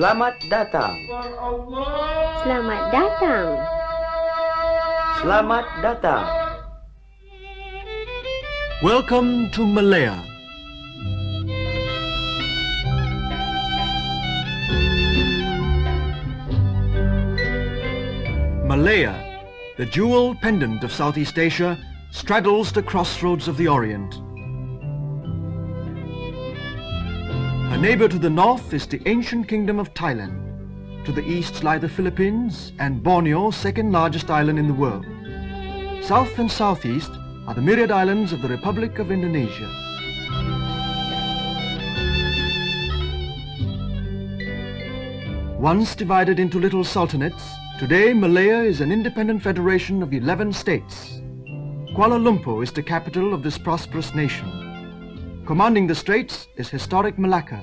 Selamat datang. Selamat datang. Selamat datang. Welcome to Malaya. Malaya, the jewel pendant of Southeast Asia, straddles the crossroads of the Orient. Her neighbor to the north is the ancient kingdom of Thailand. To the east lie the Philippines and Borneo, second largest island in the world. South and southeast are the myriad islands of the Republic of Indonesia. Once divided into little sultanates, today Malaya is an independent federation of 11 states. Kuala Lumpur is the capital of this prosperous nation. Commanding the straits is historic Malacca.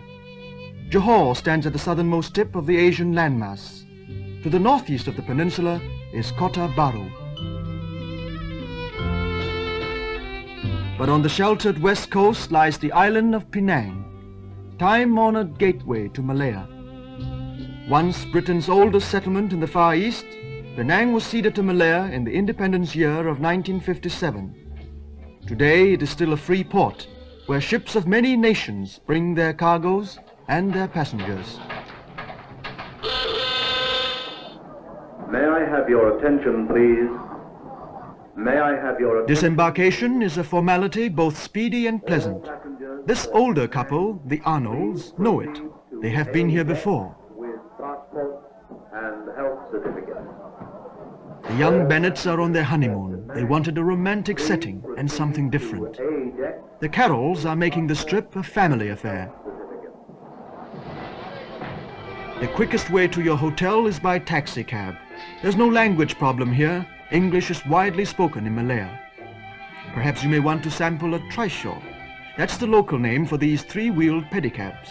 Johor stands at the southernmost tip of the Asian landmass. To the northeast of the peninsula is Kota Baru. But on the sheltered west coast lies the island of Penang, time-honored gateway to Malaya. Once Britain's oldest settlement in the Far East, Penang was ceded to Malaya in the independence year of 1957. Today it is still a free port, where ships of many nations bring their cargoes and their passengers. May I have your attention, please? May I have your attention? Disembarkation is a formality both speedy and pleasant. This older couple, the Arnolds, know it. They have been here before. With passport and health certificate. The young Bennets are on their honeymoon. They wanted a romantic setting and something different. The Carrolls are making this trip a family affair. The quickest way to your hotel is by taxi cab. There's no language problem here. English is widely spoken in Malaya. Perhaps you may want to sample a trishaw. That's the local name for these three-wheeled pedicabs.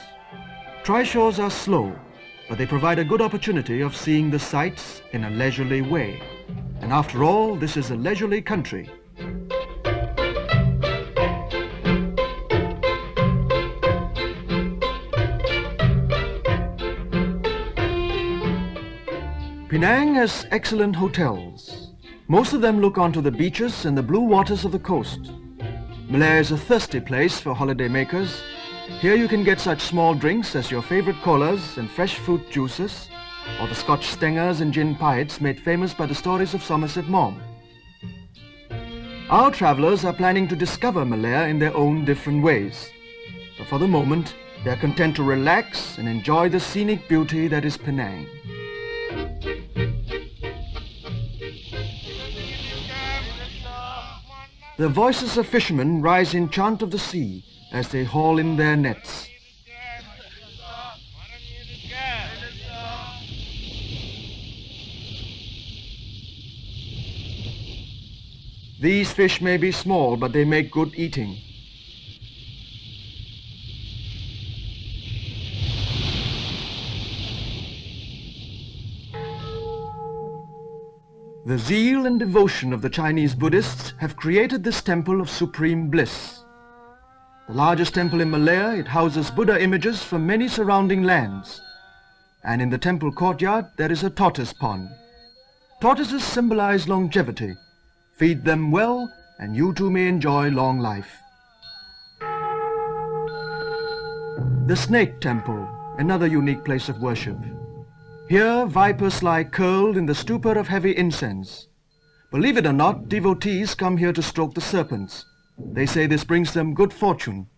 Trishaws are slow, but they provide a good opportunity of seeing the sights in a leisurely way. And after all, this is a leisurely country. Penang has excellent hotels. Most of them look onto the beaches and the blue waters of the coast. Malaya is a thirsty place for holiday makers. Here you can get such small drinks as your favorite colas and fresh fruit juices, or the Scotch stengers and gin pies made famous by the stories of Somerset Maugham. Our travelers are planning to discover Malaya in their own different ways. But for the moment, they are content to relax and enjoy the scenic beauty that is Penang. The voices of fishermen rise in chant of the sea as they haul in their nets. These fish may be small, but they make good eating. The zeal and devotion of the Chinese Buddhists have created this temple of supreme bliss. The largest temple in Malaya, it houses Buddha images from many surrounding lands. And in the temple courtyard there is a tortoise pond. Tortoises symbolize longevity. Feed them well, and you too may enjoy long life. The Snake Temple, another unique place of worship. Here, vipers lie curled in the stupor of heavy incense. Believe it or not, devotees come here to stroke the serpents. They say this brings them good fortune.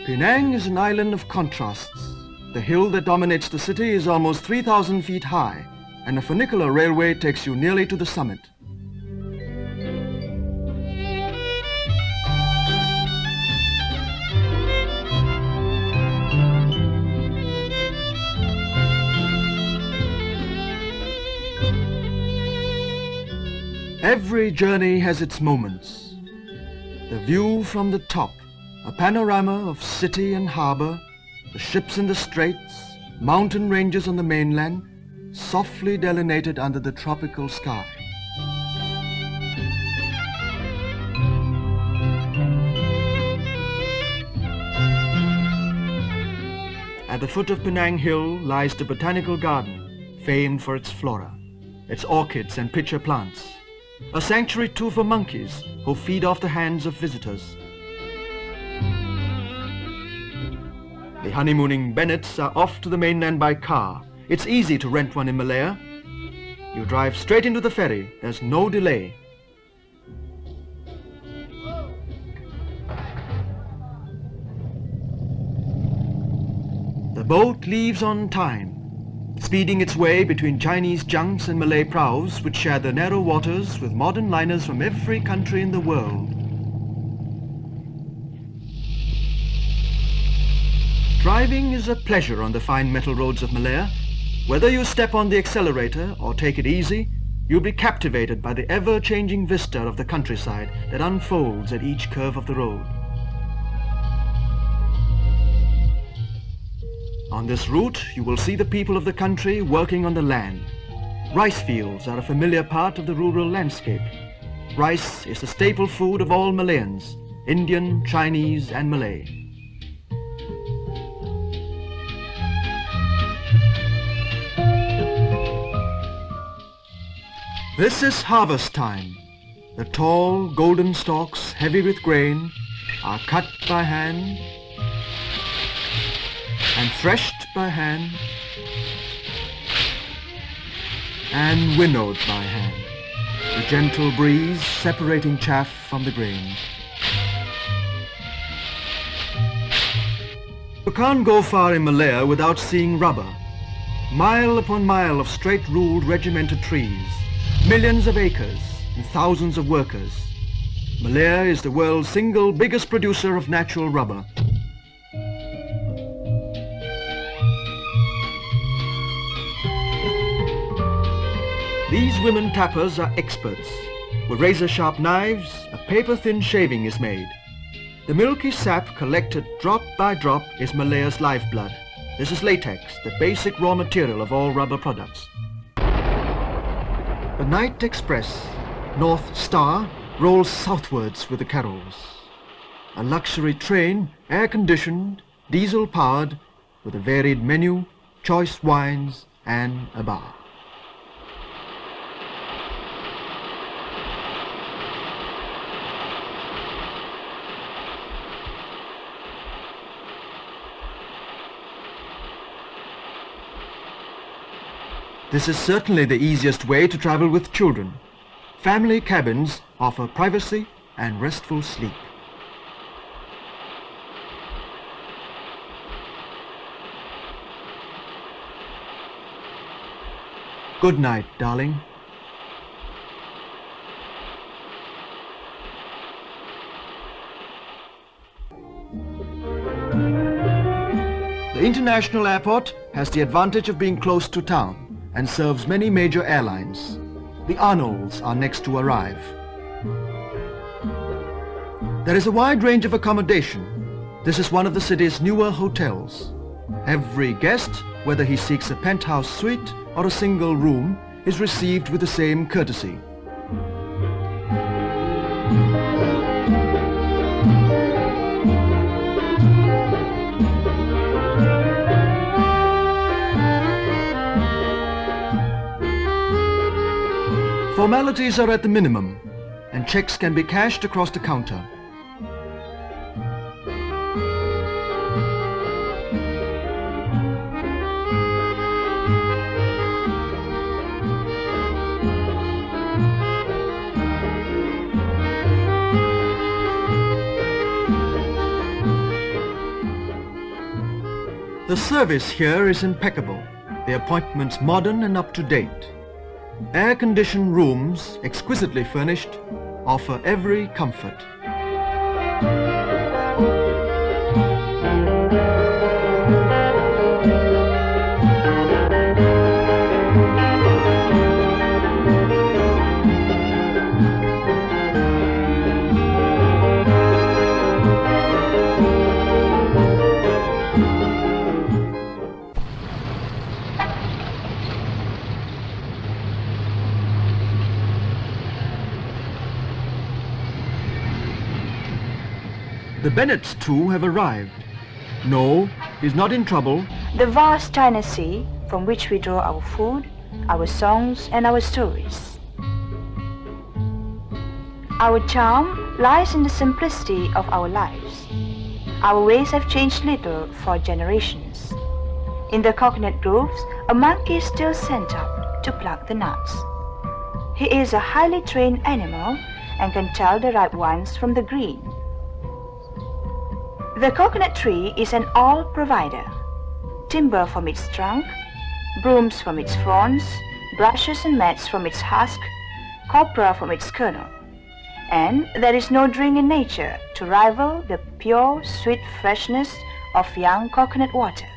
Penang is an island of contrasts. The hill that dominates the city is almost 3,000 feet high, and a funicular railway takes you nearly to the summit. Every journey has its moments. The view from the top, a panorama of city and harbor, the ships in the straits, mountain ranges on the mainland, softly delineated under the tropical sky. At the foot of Penang Hill lies the Botanical Garden, famed for its flora, its orchids and pitcher plants, a sanctuary too for monkeys who feed off the hands of visitors. The honeymooning Bennets are off to the mainland by car. It's easy to rent one in Malaya. You drive straight into the ferry, there's no delay. The boat leaves on time, speeding its way between Chinese junks and Malay praus which share the narrow waters with modern liners from every country in the world. Driving is a pleasure on the fine metal roads of Malaya. Whether you step on the accelerator or take it easy, you'll be captivated by the ever-changing vista of the countryside that unfolds at each curve of the road. On this route, you will see the people of the country working on the land. Rice fields are a familiar part of the rural landscape. Rice is the staple food of all Malayans, Indian, Chinese and Malay. This is harvest time. The tall, golden stalks, heavy with grain, are cut by hand and threshed by hand and winnowed by hand, the gentle breeze separating chaff from the grain. You can't go far in Malaya without seeing rubber. Mile upon mile of straight-ruled regimented trees, millions of acres and thousands of workers. Malaya is the world's single biggest producer of natural rubber. These women tappers are experts. With razor-sharp knives, a paper-thin shaving is made. The milky sap collected drop by drop is Malaya's lifeblood. This is latex, the basic raw material of all rubber products. The night express, North Star, rolls southwards with the carols. A luxury train, air-conditioned, diesel-powered, with a varied menu, choice wines and a bar. This is certainly the easiest way to travel with children. Family cabins offer privacy and restful sleep. Good night, darling. The international airport has the advantage of being close to town and serves many major airlines. The Arnolds are next to arrive. There is a wide range of accommodation. This is one of the city's newer hotels. Every guest, whether he seeks a penthouse suite or a single room, is received with the same courtesy. Formalities are at the minimum, and checks can be cashed across the counter. The service here is impeccable, the appointments modern and up-to-date. Air-conditioned rooms, exquisitely furnished, offer every comfort. The Bennets too have arrived. No, he's not in trouble. The vast China Sea from which we draw our food, our songs and our stories. Our charm lies in the simplicity of our lives. Our ways have changed little for generations. In the coconut groves, a monkey is still sent up to pluck the nuts. He is a highly trained animal and can tell the ripe ones from the green. The coconut tree is an all-provider. Timber from its trunk, brooms from its fronds, brushes and mats from its husk, copra from its kernel. And there is no drink in nature to rival the pure, sweet freshness of young coconut water.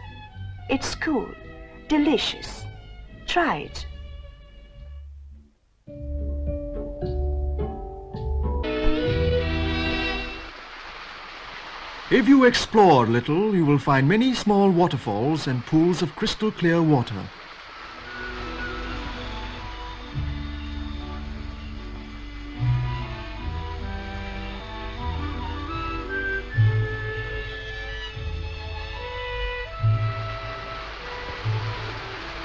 It's cool, delicious. Try it. If you explore a little, you will find many small waterfalls and pools of crystal clear water.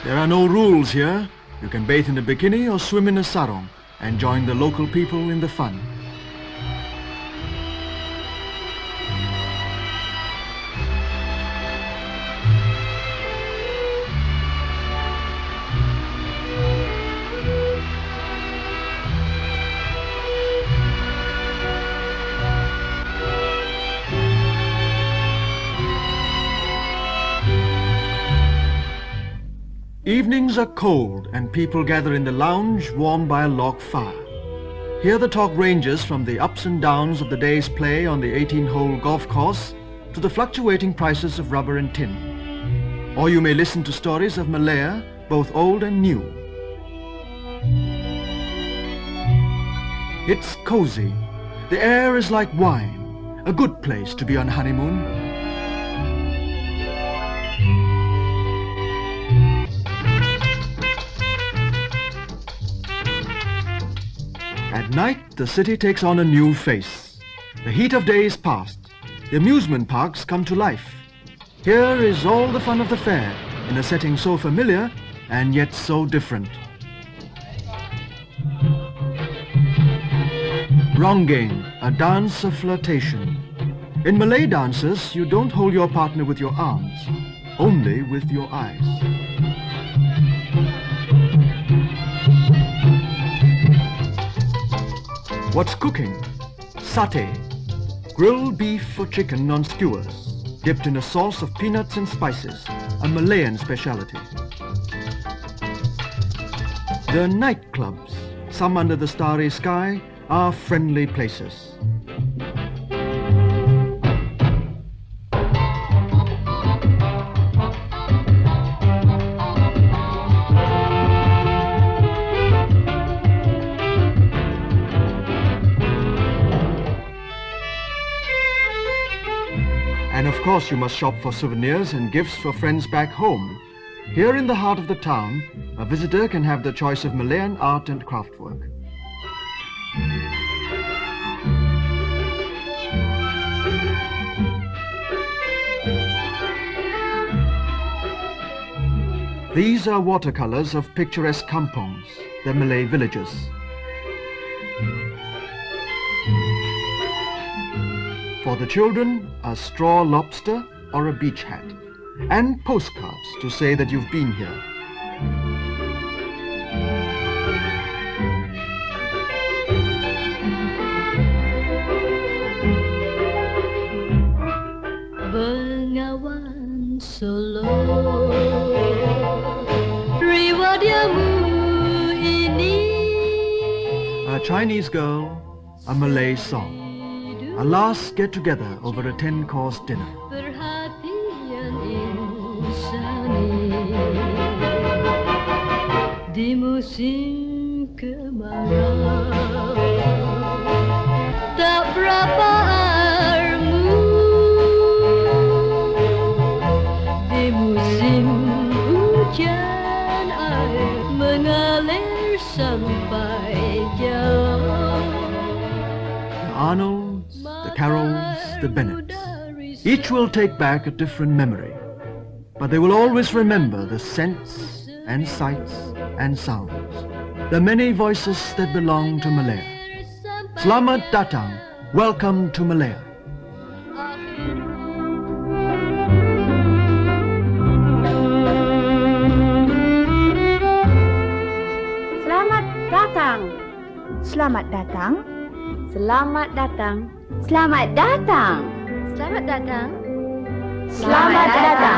There are no rules here. You can bathe in a bikini or swim in a sarong and join the local people in the fun. Evenings are cold and people gather in the lounge warmed by a log fire. Here the talk ranges from the ups and downs of the day's play on the 18-hole golf course to the fluctuating prices of rubber and tin. Or you may listen to stories of Malaya, both old and new. It's cozy. The air is like wine, a good place to be on honeymoon. At night, the city takes on a new face. The heat of day is past. The amusement parks come to life. Here is all the fun of the fair, in a setting so familiar and yet so different. Ronggeng, a dance of flirtation. In Malay dances, you don't hold your partner with your arms, only with your eyes. What's cooking? Satay, grilled beef or chicken on skewers, dipped in a sauce of peanuts and spices, a Malayan speciality. The nightclubs, some under the starry sky, are friendly places. And of course you must shop for souvenirs and gifts for friends back home. Here in the heart of the town, a visitor can have the choice of Malayan art and craftwork. These are watercolors of picturesque kampongs, the Malay villages. For the children, a straw lobster or a beach hat, and postcards to say that you've been here. Bengawan Solo, Riwadiamu ini. A Chinese girl, a Malay song. A last get-together over a 10-course dinner. Perhatian insani di musim kemarau, tak berapa armu di musim hujan, air mengalir sampai jauh. Arnolds, the Carrolls, the Bennets. Each will take back a different memory, but they will always remember the scents and sights and sounds, the many voices that belong to Malaya. Selamat datang, welcome to Malaya. Selamat datang. Selamat datang. Selamat datang. Selamat datang. Selamat datang. Selamat datang.